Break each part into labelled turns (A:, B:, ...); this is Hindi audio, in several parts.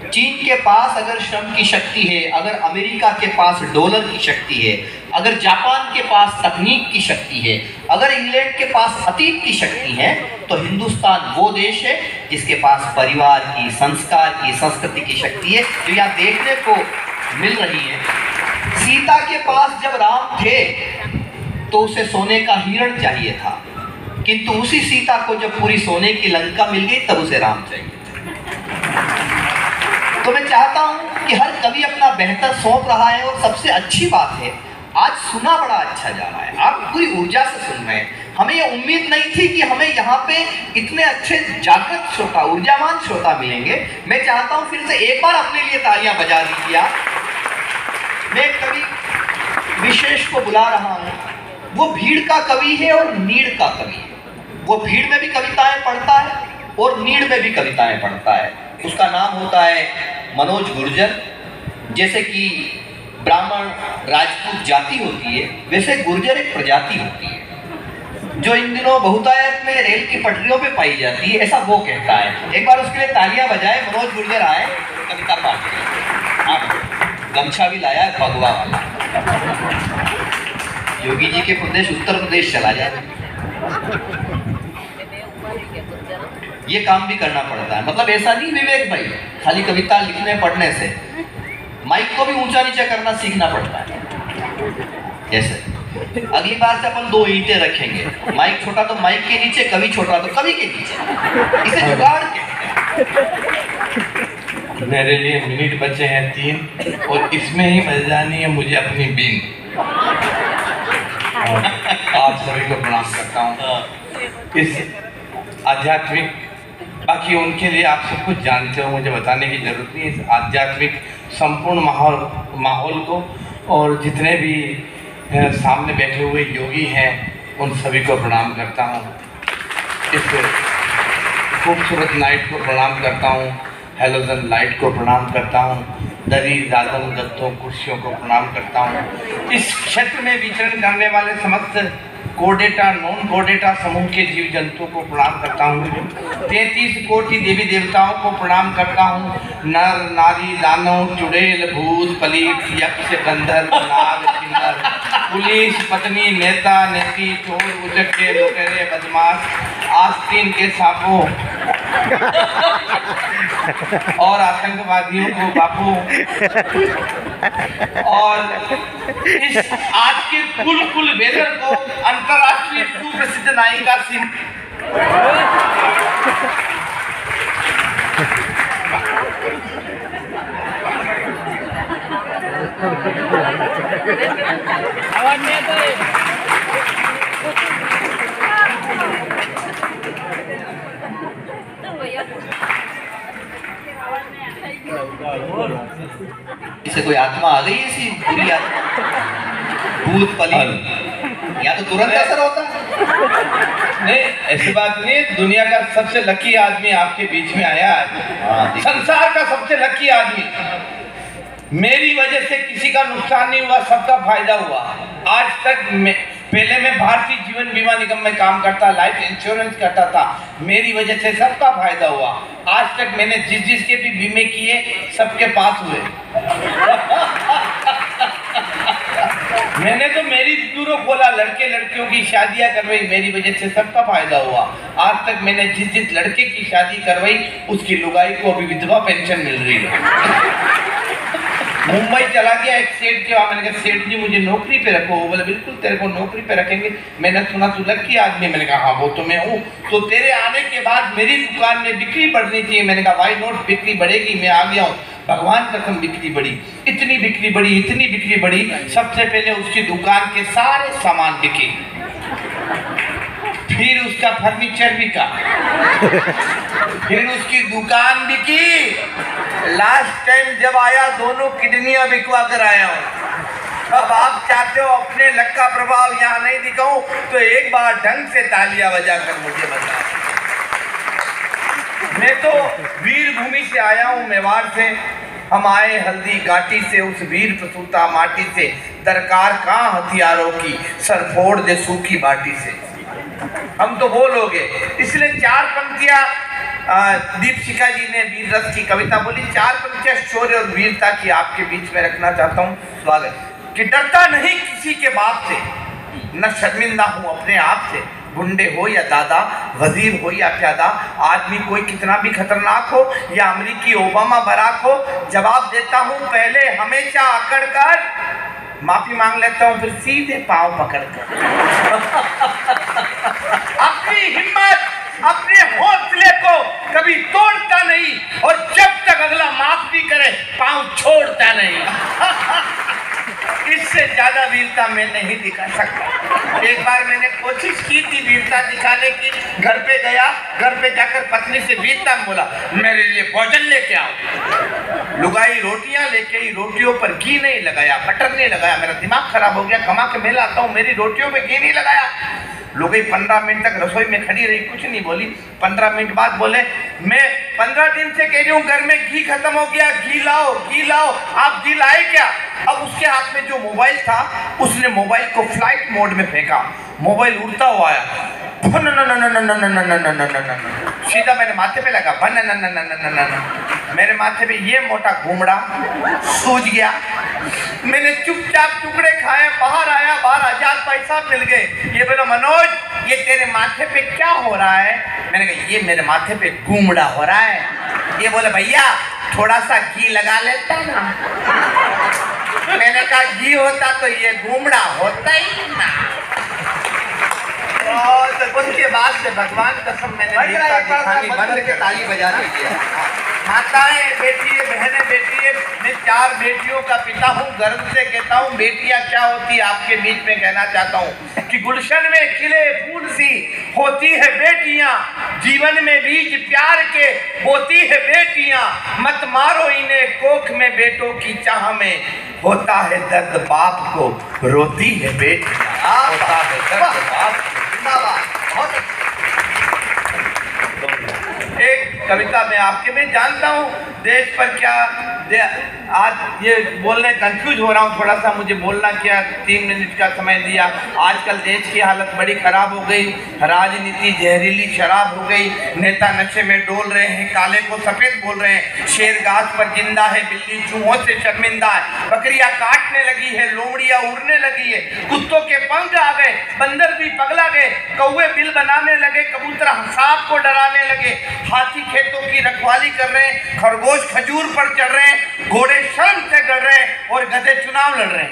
A: चीन के पास अगर श्रम की शक्ति है, अगर अमेरिका के पास डॉलर की शक्ति है, अगर जापान के पास तकनीक की शक्ति है, अगर इंग्लैंड के पास अतीत की शक्ति है, तो हिंदुस्तान वो देश है जिसके पास परिवार की, संस्कार की, संस्कृति की शक्ति है, जो यहाँ देखने को मिल रही है। सीता के पास जब राम थे तो उसे सोने का हिरण चाहिए था, किंतु उसी सीता को जब पूरी सोने की लंका मिल गई तब उसे राम चाहिए। तो मैं चाहता हूं कि हर कवि अपना बेहतर सौंप रहा है, और सबसे अच्छी बात है आज सुना बड़ा अच्छा जा रहा है, आप पूरी ऊर्जा से सुन रहे हैं। हमें ये उम्मीद नहीं थी कि हमें यहाँ पे इतने अच्छे जागृत श्रोता, ऊर्जावान श्रोता मिलेंगे। मैं चाहता हूँ फिर से एक बार अपने लिए तालियां बजा दीजिए आप। मैं एक कवि विशेष को बुला रहा हूँ, वो भीड़ का कवि है और नीड़ का कवि है। वो भीड़ में भी कविताएं पढ़ता है और नीड़ में भी कविताएं पढ़ता है। उसका नाम होता है मनोज गुर्जर। जैसे कि ब्राह्मण राजपूत जाति होती है, वैसे गुर्जर एक प्रजाति होती है जो इन दिनों बहुतायत में रेल की पटरियों पे पाई जाती है, ऐसा वो कहता है। एक बार उसके लिए तालियां बजाए। मनोज गुर्जर आए, कविता पाठ करें। हाँ, गमछा भी लाया है भगवा वाला। योगी जी के प्रदेश उत्तर प्रदेश चला जाए, ये काम भी करना पड़ता है। मतलब ऐसा नहीं विवेक भाई खाली कविता लिखने पढ़ने से, माइक को भी ऊंचा नीचा करना सीखना पड़ता है। जैसे अगली बार से अपन 2 ईंटें रखेंगे, माइक छोटा तो माइक के नीचे, कवि छोटा तो कवि के नीचे, इसे जुगाड़ के।
B: मेरे लिए मिनट बचे हैं 3 और इसमें ही बजानी है मुझे अपनी बीन। आप सभी को प्रणाम करता हूँ। इस आध्यात्मिक, बाकी उनके लिए आप सब कुछ जानते हो, मुझे बताने की जरूरत नहीं। इस आध्यात्मिक संपूर्ण माहौल को और जितने भी सामने बैठे हुए योगी हैं उन सभी को प्रणाम करता हूँ। इस खूबसूरत नाइट को प्रणाम करता हूँ, हेलोजन लाइट को प्रणाम करता हूँ, दरी दादन गद्दों कुर्सियों को प्रणाम करता हूँ। इस क्षेत्र में विचरण करने वाले समस्त कोडेटा नॉन कोडेटा समूह के जीव जंतुओं को प्रणाम करता हूँ। 33 कोटि देवी देवताओं को प्रणाम करता हूँ। नर नारी दानव चुड़ैल भूत पलीत यक्ष गंधर्व नाग किन्नर पुलिस पत्नी नेता नेती चोर उचक्के लुटेरे बदमाश आस्तीन के सांपों और आतंकवादियों को बापू, और इस आज के कुल वेदर को अंतरराष्ट्रीय सुप्रसिद्ध नायिका सिंह
A: इसे कोई आत्मा आ गई ऐसी बुरी आत्मा, भूत पली, या तो तुरंत असर होता है।
B: नहीं, ऐसी बात नहीं। दुनिया का सबसे लकी आदमी आपके बीच में आया है। संसार का सबसे लकी आदमी। मेरी वजह से किसी का नुकसान नहीं हुआ, सबका फायदा हुआ। आज तक पहले मैं भारतीय जीवन बीमा निगम में काम करता, लाइफ इंश्योरेंस करता था, मेरी वजह से सबका फायदा हुआ। आज तक मैंने जिसके भी बीमे किए सबके पास हुए। मैंने तो मेरी ब्यूरो खोला, लड़के लड़कियों की शादियां करवाई, मेरी वजह से सबका फायदा हुआ। आज तक मैंने जिस लड़के की शादी करवाई उसकी लुगाई को अभी विधवा पेंशन मिल रही है। मुंबई चला गया एक सेठ के वहाँ, मैंने कहा सेठ जी मुझे नौकरी पे रखो। वो बोले बिल्कुल तेरे को नौकरी पे रखेंगे। मैंने सुना तू लकी आदमी, मैंने कहा हाँ वो तो मैं हूँ। तो तेरे आने के बाद मेरी दुकान में बिक्री बढ़नी चाहिए। मैंने कहा वाई नॉट, बिक्री बढ़ेगी, मैं आ गया हूँ। भगवान कसम बिक्री बढ़ी, इतनी बिक्री बढ़ी, इतनी बिक्री बढ़ी। सबसे पहले उसकी दुकान के सारे सामान बिके, फिर उसका फर्नीचर बिका, फिर उसकी दुकान बिकी। लास्ट टाइम जब आया दोनों किडनियां बिकवा कर आया हूँ। अब आप चाहते हो अपने लक का प्रभाव यहाँ नहीं दिखाऊं तो एक बार ढंग से तालियां बजाकर मुझे बता। मैं तो वीर भूमि से आया हूँ, मेवाड़ से। हम आए हल्दी घाटी से, उस वीर प्रसूता माटी से। दरकार कहाँ हथियारों की, सर फोड़ दे सूखी बाटी से। हम तो वो लोग हैं। इसलिए 4 पंक्तियां दीपशिखा जी ने वीर रस की कविता बोली। 4 पंक्तियां शौर्य और वीरता की आपके बीच में रखना चाहता हूँ। स्वागत। कि डरता नहीं किसी के बाप से, न शर्मिंदा हूँ अपने आप से। गुंडे हो या दादा, वजीर हो या प्यादा, आदमी कोई कितना भी खतरनाक हो या अमेरिकी ओबामा बराक हो, जवाब देता हूँ पहले हमेशा अकड़ कर, माफी मांग लेता हूँ फिर सीधे पांव पकड़ कर। अपनी हिम्मत, अपने हौसले को कभी तोड़ता नहीं और जब तक अगला माफ भी करे पांव छोड़ता नहीं। इससे ज्यादा वीरता मैं नहीं दिखा सकता। एक बार मैंने कोशिश की थी वीरता दिखाने की। घर पे गया, घर पे जाकर पत्नी से वीरता में बोला, मेरे लिए भोजन लेके आओ। लुगाई रोटियां लेके आई, रोटियों पर घी नहीं लगाया, बटर नहीं लगाया। मेरा दिमाग खराब हो गया, कमा के मैं लाता हूँ, मेरी रोटियों पे घी नहीं लगाया। लुगाई 15 मिनट तक रसोई में खड़ी रही, कुछ नहीं बोली। 15 मिनट बाद बोले, मैं 15 दिन से कह रही हूँ घर में घी खत्म हो गया, घी लाओ, घी लाओ, आप घी लाए क्या? अब उसके हाथ में जो मोबाइल था, उसने मोबाइल को फ्लाइट मोड में फेंका। मोबाइल उड़ता हुआ आया, सीधा मेरे माथे पे लगा। मेरे माथे पे ये मोटा घूमड़ा सूझ गया। मैंने चुपचाप टुकड़े खाए, बाहर आया, बाहर 1000 पैसा मिल गए। ये बोला, मनोज ये तेरे माथे पे क्या हो रहा है? मैंने कहा ये मेरे माथे पे घूमड़ा हो रहा है। ये बोले, भैया थोड़ा सा घी लगा लेता ना। मैंने कहा घी होता तो ये घूमड़ा होता ही ना। और उसके बाद से भगवान कसम मैंने बंद के ताली बजा दीजिए। माताएं बेटियां, बहनें बेटियां, मैं 4 बेटियों का पिता हूँ, गर्व से कहता हूँ बेटियां क्या होती है आपके बीच में कहना चाहता हूँ कि गुलशन में खिले फूल सी होती है बेटियां, जीवन में बीज प्यार के बोती है बेटियां, मत मारो इन्हें कोख में बेटों की चाह में, होता है दर्द बाप को रोती है बेटियां, होता है दर्द बाप। एक कविता मैं आपके में जानता हूँ, देश पर क्या आज ये बोलने कंफ्यूज हो रहा हूँ थोड़ा सा, मुझे बोलना क्या 3 मिनट का समय दिया। आजकल देश की हालत बड़ी खराब हो गई, राजनीति जहरीली शराब हो गई, नेता नशे में डोल रहे हैं, काले को सफेद बोल रहे हैं, शेर घास पर जिंदा है, बिल्ली चूहों से शर्मिंदा है, बकरियां काटने लगी है, लोमड़ियां उड़ने लगी है, कुत्तों के पंख आ गए, बंदर भी पगला गए, कौवे बिल बनाने लगे, कबूतर सांप को डराने लगे, हाथी खेतों की रखवाली कर रहे हैं, खरगोश खजूर पर चढ़ रहे हैं, घोड़े शर्म से गड़ रहे हैं और गधे चुनाव लड़ रहे हैं।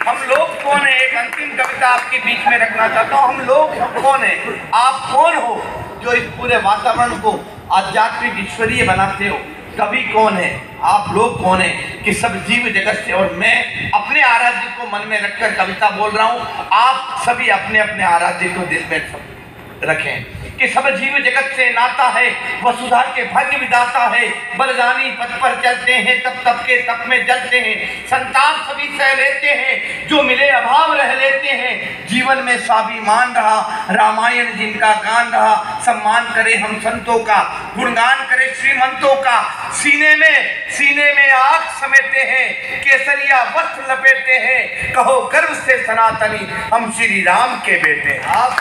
B: हम लोग कौन है? एक अंतिम कविता आपके बीच में रखना चाहता हूँ। हम लोग कौन है? आप कौन हो जो इस पूरे वातावरण को आध्यात्मिक ईश्वरीय बनाते हो? कवि कौन है? आप लोग कौन है कि सब जीव जगत से, और मैं अपने आराध्य को मन में रखकर कविता बोल रहा हूँ, आप सभी अपने अपने आराध्य को दिल में रखें कि सब जीव जगत से नाता है, वसुधा के भाग्य विदाता है, बलिदानी पथ पर चलते हैं, तप तप के तप में जलते हैं, संताप सभी सह लेते हैं, जो मिले अभाव रह लेते हैं, जीवन में स्वाभिमान रहा, रामायण जिनका गान रहा, सम्मान करे हम संतों का, गुणगान करे श्रीमंतों का, सीने में आग समेटे हैं, केसरिया वस्त्र लपेटे हैं, कहो गर्व से सनातनी हम श्री राम के बेटे। आप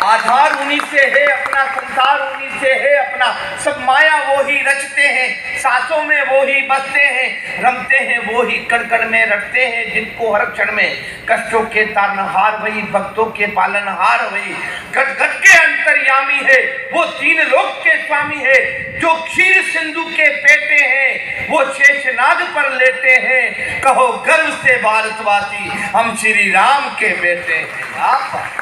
B: आधार उन्हीं से है अपना, संसार उन्हीं से है अपना, सब माया वो ही रचते हैं, सांसों में वो ही बसते हैं, रमते हैं वो ही कण कण में रखते हैं, जिनको हर क्षण में कष्टों के तारनहार वही, भक्तों के पालनहार वही, घट घट के अंतर्यामी है वो, 3 लोक के स्वामी है, जो क्षीर सिंधु के पेटे हैं वो शेषनाग पर लेते हैं, कहो गर्व से भारतवासी हम श्री राम के बेटे हैं। आप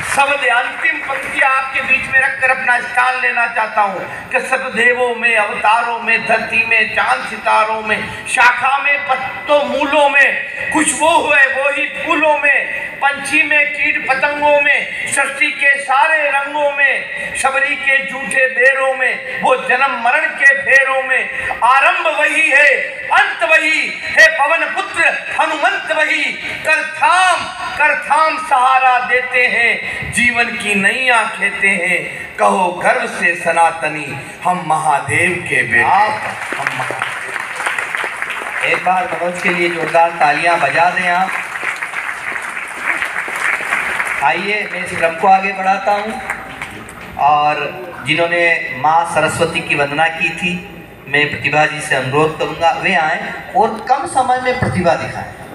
B: शब्द अंतिम पंक्तियां आपके बीच में रखकर अपना स्थान लेना चाहता हूं कि सब देवों में, अवतारों में, धरती में, चांद सितारों में, शाखा में, पत्तों मूलों में, खुशबू हुए वो ही फूलों में, पंछी में, कीट पतंगों में, सृष्टि के सारे रंगों में, शबरी के झूठे बेरों में, वो जन्म मरण के फेरों में, आरंभ वही है अंत वही है, पवन पुत्र हनुमंत वही, कर थाम सहारा देते हैं, जीवन की नैया खेते हैं, कहो गर्व से सनातनी हम महादेव के बेटे।
A: एक बार मनोज के लिए जोरदार तालियां बजा दें आप। आइए मैं इस क्रम को आगे बढ़ाता हूँ। और जिन्होंने माँ सरस्वती की वंदना की थी, मैं प्रतिभा जी से अनुरोध करूँगा वे आएँ और कम समय में प्रतिभा दिखाएं।